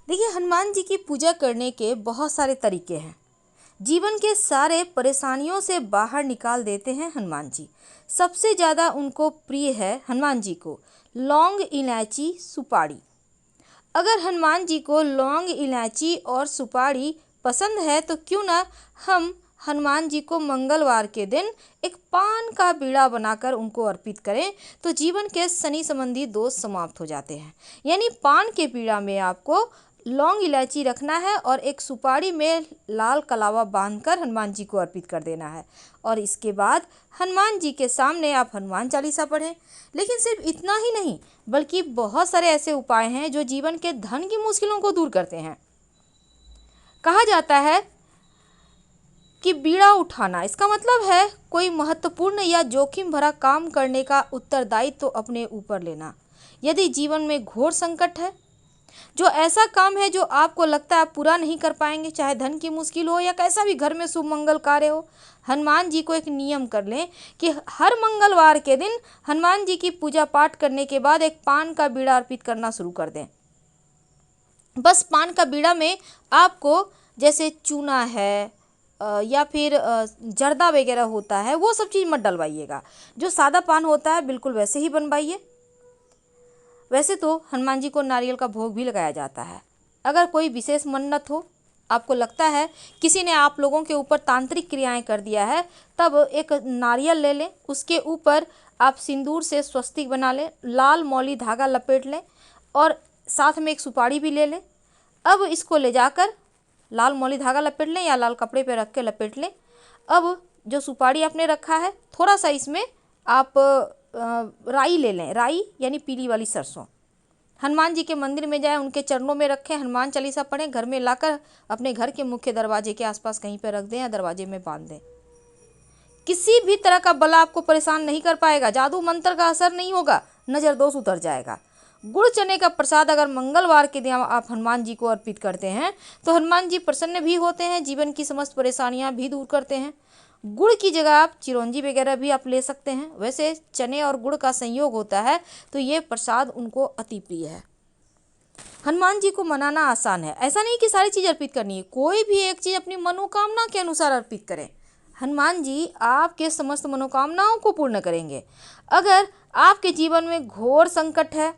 देखिए, हनुमान जी की पूजा करने के बहुत सारे तरीके हैं। जीवन के सारे परेशानियों से बाहर निकाल देते हैं हनुमान जी। सबसे ज़्यादा उनको प्रिय है हनुमान जी को लौंग, इलायची, सुपारी। अगर हनुमान जी को लौंग, इलायची और सुपारी पसंद है तो क्यों ना हम हनुमान जी को मंगलवार के दिन एक पान का बीड़ा बनाकर उनको अर्पित करें, तो जीवन के शनि संबंधी दोष समाप्त हो जाते हैं। यानी पान के बीड़ा में आपको लौंग, इलायची रखना है और एक सुपारी में लाल कलावा बांधकर हनुमान जी को अर्पित कर देना है। और इसके बाद हनुमान जी के सामने आप हनुमान चालीसा पढ़ें। लेकिन सिर्फ इतना ही नहीं, बल्कि बहुत सारे ऐसे उपाय हैं जो जीवन के धन की मुश्किलों को दूर करते हैं। कहा जाता है कि बीड़ा उठाना, इसका मतलब है कोई महत्वपूर्ण या जोखिम भरा काम करने का उत्तरदायित्व तो अपने ऊपर लेना। यदि जीवन में घोर संकट है, जो ऐसा काम है जो आपको लगता है आप पूरा नहीं कर पाएंगे, चाहे धन की मुश्किल हो या कैसा भी घर में शुभ मंगल कार्य हो, हनुमान जी को एक नियम कर लें कि हर मंगलवार के दिन हनुमान जी की पूजा पाठ करने के बाद एक पान का बीड़ा अर्पित करना शुरू कर दें। बस पान का बीड़ा में आपको जैसे चूना है या फिर जर्दा वगैरह होता है, वो सब चीज़ मत डलवाइएगा। जो सादा पान होता है बिल्कुल वैसे ही बनवाइए। वैसे तो हनुमान जी को नारियल का भोग भी लगाया जाता है। अगर कोई विशेष मन्नत हो, आपको लगता है किसी ने आप लोगों के ऊपर तांत्रिक क्रियाएं कर दिया है, तब एक नारियल ले लें, उसके ऊपर आप सिंदूर से स्वस्तिक बना लें, लाल मौली धागा लपेट लें और साथ में एक सुपारी भी ले लें। अब इसको ले जाकर लाल मौली धागा लपेट लें या लाल कपड़े पे रख के लपेट लें। अब जो सुपारी आपने रखा है, थोड़ा सा इसमें आप राई ले लें, राई यानी पीली वाली सरसों। हनुमान जी के मंदिर में जाएं, उनके चरणों में रखें, हनुमान चालीसा पढ़ें, घर में लाकर अपने घर के मुख्य दरवाजे के आसपास कहीं पर रख दें या दरवाजे में बांध दें। किसी भी तरह का बला आपको परेशान नहीं कर पाएगा, जादू मंत्र का असर नहीं होगा, नज़र दोष उतर जाएगा। गुड़ चने का प्रसाद अगर मंगलवार के दिन आप हनुमान जी को अर्पित करते हैं तो हनुमान जी प्रसन्न भी होते हैं, जीवन की समस्त परेशानियां भी दूर करते हैं। गुड़ की जगह आप चिरौंजी वगैरह भी आप ले सकते हैं। वैसे चने और गुड़ का संयोग होता है तो ये प्रसाद उनको अति प्रिय है। हनुमान जी को मनाना आसान है, ऐसा नहीं कि सारी चीज़ अर्पित करनी है, कोई भी एक चीज़ अपनी मनोकामना के अनुसार अर्पित करें। हनुमान जी आपके समस्त मनोकामनाओं को पूर्ण करेंगे। अगर आपके जीवन में घोर संकट है,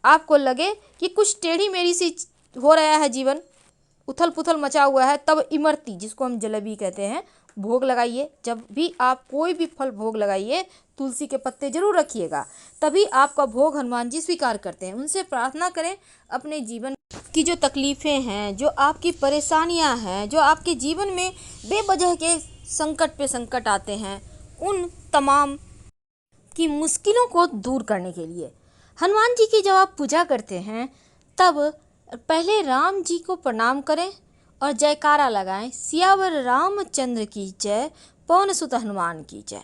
आपको लगे कि कुछ टेढ़ी मेढ़ी सी हो रहा है, जीवन उथल पुथल मचा हुआ है, तब इमरती, जिसको हम जलेबी कहते हैं, भोग लगाइए। जब भी आप कोई भी फल भोग लगाइए, तुलसी के पत्ते जरूर रखिएगा, तभी आपका भोग हनुमान जी स्वीकार करते हैं। उनसे प्रार्थना करें अपने जीवन की जो तकलीफ़ें हैं, जो आपकी परेशानियां हैं, जो आपके जीवन में बेवजह के संकट पे संकट आते हैं, उन तमाम की मुश्किलों को दूर करने के लिए हनुमान जी की जब आप पूजा करते हैं, तब पहले राम जी को प्रणाम करें और जयकारा लगाएं, सियावर रामचंद्र की जय, पवन सुत हनुमान की जय।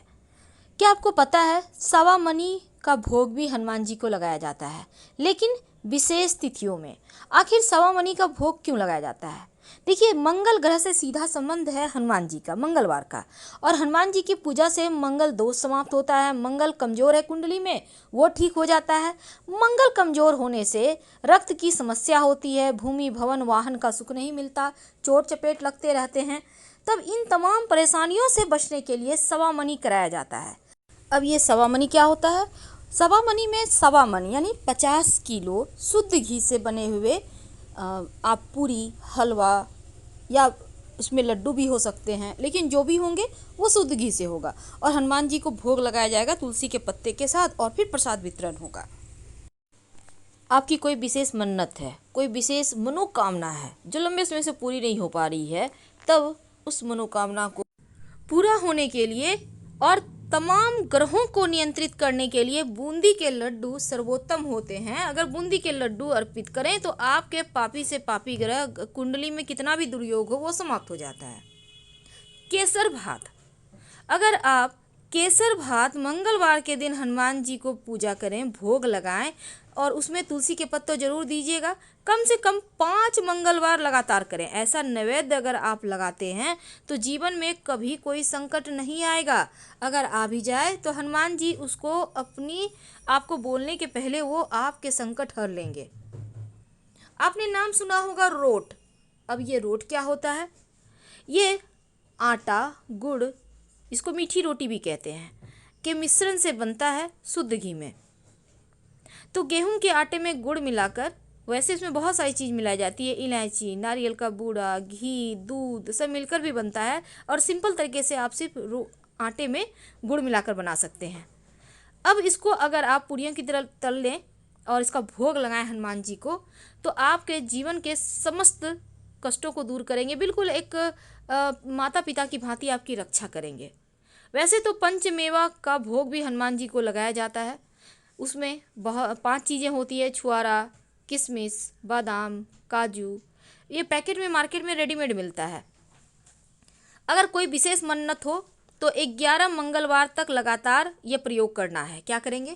क्या आपको पता है सवा मनी का भोग भी हनुमान जी को लगाया जाता है, लेकिन विशेष तिथियों में। आखिर सवा मनी का भोग क्यों लगाया जाता है? देखिए, मंगल ग्रह से सीधा संबंध है हनुमान जी का, मंगलवार का, और हनुमान जी की पूजा से मंगल दोष समाप्त होता है। मंगल कमजोर है कुंडली में, वो ठीक हो जाता है। मंगल कमजोर होने से रक्त की समस्या होती है, भूमि भवन वाहन का सुख नहीं मिलता, चोट चपेट लगते रहते हैं। तब इन तमाम परेशानियों से बचने के लिए सवा मनी कराया जाता है। अब ये सवा मनी क्या होता है? सवा मनी में सवा मन यानी 50 किलो शुद्ध घी से बने हुए आप पूरी, हलवा या उसमें लड्डू भी हो सकते हैं, लेकिन जो भी होंगे वो शुद्ध घी से होगा और हनुमान जी को भोग लगाया जाएगा तुलसी के पत्ते के साथ, और फिर प्रसाद वितरण होगा। आपकी कोई विशेष मन्नत है, कोई विशेष मनोकामना है जो लंबे समय से पूरी नहीं हो पा रही है, तब उस मनोकामना को पूरा होने के लिए और तमाम ग्रहों को नियंत्रित करने के लिए बूंदी के लड्डू सर्वोत्तम होते हैं। अगर बूंदी के लड्डू अर्पित करें तो आपके पापी से पापी ग्रह, कुंडली में कितना भी दुर्योग हो, वो समाप्त हो जाता है। केसर भात, अगर आप केसर भात मंगलवार के दिन हनुमान जी को पूजा करें, भोग लगाएं और उसमें तुलसी के पत्ते जरूर दीजिएगा। कम से कम 5 मंगलवार लगातार करें। ऐसा नैवेद्य अगर आप लगाते हैं तो जीवन में कभी कोई संकट नहीं आएगा। अगर आ भी जाए तो हनुमान जी उसको आपको बोलने के पहले वो आपके संकट हर लेंगे। आपने नाम सुना होगा रोट। अब ये रोट क्या होता है? ये आटा, गुड़, इसको मीठी रोटी भी कहते हैं, के मिश्रण से बनता है शुद्ध घी में। तो गेहूं के आटे में गुड़ मिलाकर, वैसे इसमें बहुत सारी चीज़ मिलाई जाती है, इलायची, नारियल का बूरा, घी, दूध सब मिलकर भी बनता है। और सिंपल तरीके से आप सिर्फ आटे में गुड़ मिलाकर बना सकते हैं। अब इसको अगर आप पूरियों की तरह तल लें और इसका भोग लगाएं हनुमान जी को, तो आपके जीवन के समस्त कष्टों को दूर करेंगे, बिल्कुल एक माता पिता की भांति आपकी रक्षा करेंगे। वैसे तो पंचमेवा का भोग भी हनुमान जी को लगाया जाता है। उसमें 5 चीज़ें होती है, छुआरा, किशमिश, बादाम, काजू। ये पैकेट में मार्केट में रेडीमेड मिलता है। अगर कोई विशेष मन्नत हो तो 11 मंगलवार तक लगातार ये प्रयोग करना है। क्या करेंगे?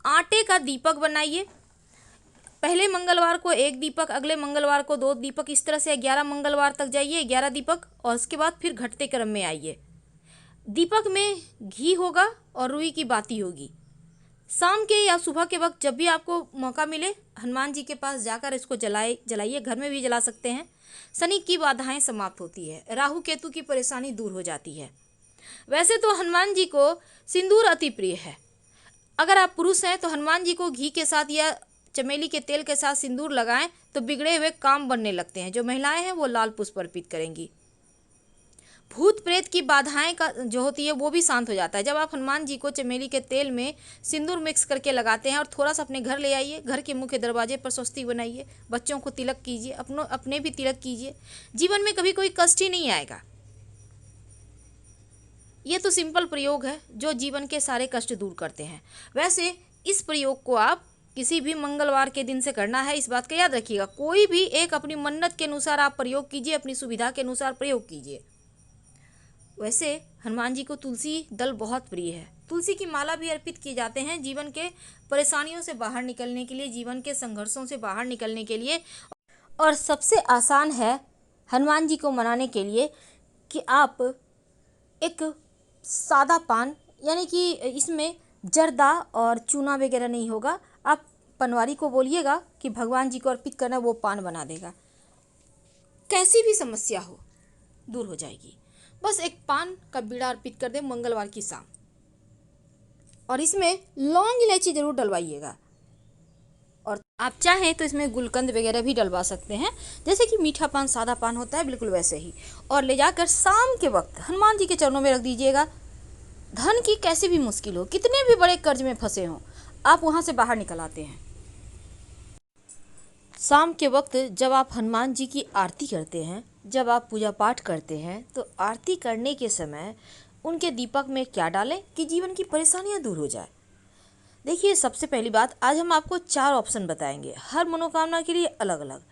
आटे का दीपक बनाइए। पहले मंगलवार को 1 दीपक, अगले मंगलवार को 2 दीपक, इस तरह से 11 मंगलवार तक जाइए, 11 दीपक, और उसके बाद फिर घटते क्रम में आइए। दीपक में घी होगा और रुई की बाती होगी। शाम के या सुबह के वक्त जब भी आपको मौका मिले, हनुमान जी के पास जाकर इसको जलाइए। घर में भी जला सकते हैं। शनि की बाधाएं समाप्त होती है, राहु केतु की परेशानी दूर हो जाती है। वैसे तो हनुमान जी को सिंदूर अति प्रिय है। अगर आप पुरुष हैं तो हनुमान जी को घी के साथ या चमेली के तेल के साथ सिंदूर लगाएं तो बिगड़े हुए काम बनने लगते हैं। जो महिलाएं हैं वो लाल पुष्प अर्पित करेंगी। भूत प्रेत की बाधाएं का जो होती है वो भी शांत हो जाता है। जब आप हनुमान जी को चमेली के तेल में सिंदूर मिक्स करके लगाते हैं और थोड़ा सा अपने घर ले आइए, घर के मुख्य दरवाजे पर स्वस्तिक बनाइए, बच्चों को तिलक कीजिए, अपने भी तिलक कीजिए, जीवन में कभी कोई कष्ट ही नहीं आएगा। ये तो सिंपल प्रयोग है जो जीवन के सारे कष्ट दूर करते हैं। वैसे इस प्रयोग को आप किसी भी मंगलवार के दिन से करना है, इस बात का याद रखिएगा। कोई भी एक अपनी मन्नत के अनुसार आप प्रयोग कीजिए, अपनी सुविधा के अनुसार प्रयोग कीजिए। वैसे हनुमान जी को तुलसी दल बहुत प्रिय है। तुलसी की माला भी अर्पित किए जाते हैं जीवन के परेशानियों से बाहर निकलने के लिए, जीवन के संघर्षों से बाहर निकलने के लिए। और सबसे आसान है हनुमान जी को मनाने के लिए कि आप एक सादा पान, यानी कि इसमें जर्दा और चूना वगैरह नहीं होगा, आप पनवारी को बोलिएगा कि भगवान जी को अर्पित करना, वो पान बना देगा। कैसी भी समस्या हो दूर हो जाएगी। बस एक पान का बीड़ा अर्पित कर दे मंगलवार की शाम, और इसमें लौंग इलायची जरूर डलवाइएगा। और आप चाहें तो इसमें गुलकंद वगैरह भी डलवा सकते हैं, जैसे कि मीठा पान सादा पान होता है, बिल्कुल वैसे ही। और ले जाकर शाम के वक्त हनुमान जी के चरणों में रख दीजिएगा। धन की कैसी भी मुश्किल हो, कितने भी बड़े कर्ज में फंसे हों, आप वहाँ से बाहर निकल आते हैं। शाम के वक्त जब आप हनुमान जी की आरती करते हैं, जब आप पूजा पाठ करते हैं, तो आरती करने के समय उनके दीपक में क्या डालें कि जीवन की परेशानियां दूर हो जाए। देखिए, सबसे पहली बात, आज हम आपको 4 ऑप्शन बताएंगे, हर मनोकामना के लिए अलग अलग।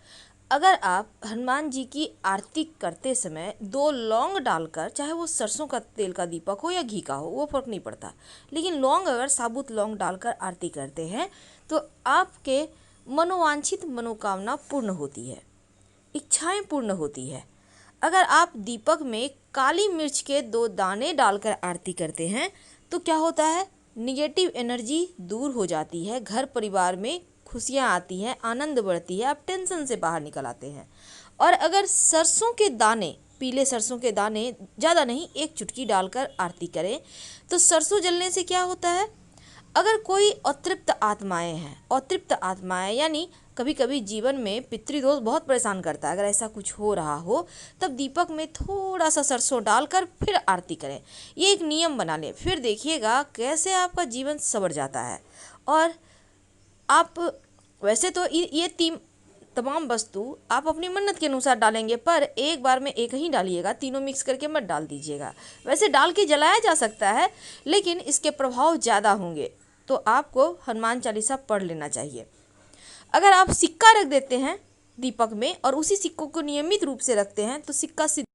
अगर आप हनुमान जी की आरती करते समय 2 लौंग डालकर, चाहे वो सरसों का तेल का दीपक हो या घी का हो, वो फर्क नहीं पड़ता, लेकिन लौंग, अगर साबुत लौंग डालकर आरती करते हैं तो आपके मनोवांछित मनोकामना पूर्ण होती है, इच्छाएं पूर्ण होती है। अगर आप दीपक में काली मिर्च के 2 दाने डालकर आरती करते हैं तो क्या होता है, निगेटिव एनर्जी दूर हो जाती है, घर परिवार में खुशियाँ आती हैं, आनंद बढ़ती है, आप टेंशन से बाहर निकल आते हैं। और अगर सरसों के दाने, पीले सरसों के दाने, ज़्यादा नहीं, 1 चुटकी डालकर आरती करें तो सरसों जलने से क्या होता है, अगर कोई अतृप्त आत्माएं हैं, अतृप्त आत्माएं यानी कभी कभी जीवन में पितृदोष बहुत परेशान करता है, अगर ऐसा कुछ हो रहा हो तब दीपक में थोड़ा सा सरसों डालकर फिर आरती करें। ये एक नियम बना लें, फिर देखिएगा कैसे आपका जीवन संवर जाता है। और आप वैसे तो ये तमाम वस्तु आप अपनी मन्नत के अनुसार डालेंगे, पर एक बार में एक ही डालिएगा, तीनों मिक्स करके मत डाल दीजिएगा। वैसे डाल के जलाया जा सकता है, लेकिन इसके प्रभाव ज़्यादा होंगे, तो आपको हनुमान चालीसा पढ़ लेना चाहिए। अगर आप सिक्का रख देते हैं दीपक में और उसी सिक्कों को नियमित रूप से रखते हैं तो सिक्का सिद्ध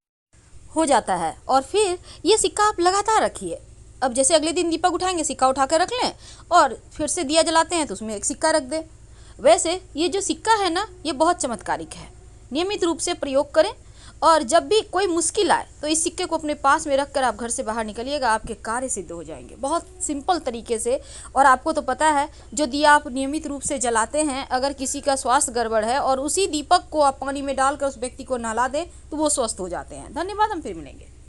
हो जाता है, और फिर ये सिक्का आप लगातार रखिए। अब जैसे अगले दिन दीपक उठाएंगे, सिक्का उठा कर रख लें, और फिर से दिया जलाते हैं तो उसमें एक सिक्का रख दें। वैसे ये जो सिक्का है ना, ये बहुत चमत्कारिक है, नियमित रूप से प्रयोग करें और जब भी कोई मुश्किल आए तो इस सिक्के को अपने पास में रख कर आप घर से बाहर निकलिएगा, आपके कार्य सिद्ध हो जाएंगे बहुत सिंपल तरीके से। और आपको तो पता है जो दिया आप नियमित रूप से जलाते हैं, अगर किसी का स्वास्थ्य गड़बड़ है और उसी दीपक को आप पानी में डालकर उस व्यक्ति को नहला दें तो वो स्वस्थ हो जाते हैं। धन्यवाद, हम फिर मिलेंगे।